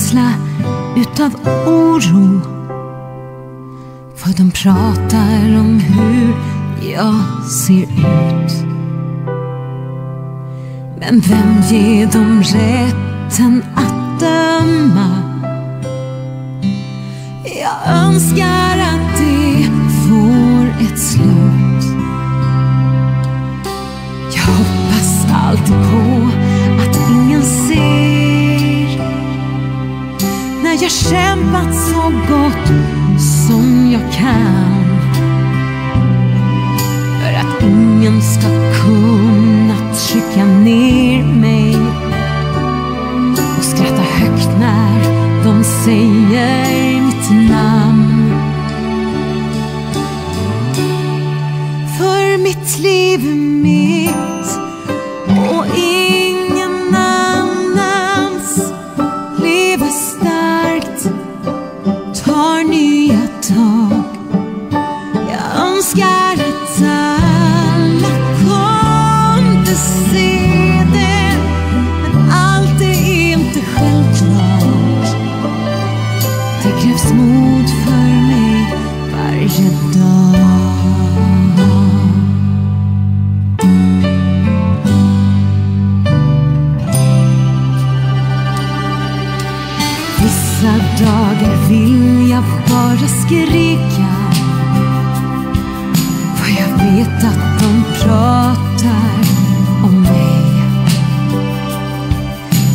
känsla utav oro, för de pratar om hur jag ser ut. Men vem ger dem rätten att döma? Jag önskar att det får ett slut. Jag hoppas alltid på att ingen ser när jag kämpat så gott som jag kan, för att ingen ska kunna trycka ner mig och skratta högt när de säger mitt namn. För mitt liv är mitt och ingen annans. Lever starkt, tar nya tag. Jag önskar att alla kunde se det, men allt är inte självklart. Det krävs mod för mig varje dag. Vissa dagar vill jag bara skrika, för jag vet att de pratar om mig.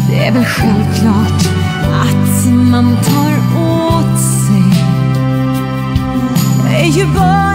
Det är väl självklart att man tar åt sig. Det är ju bara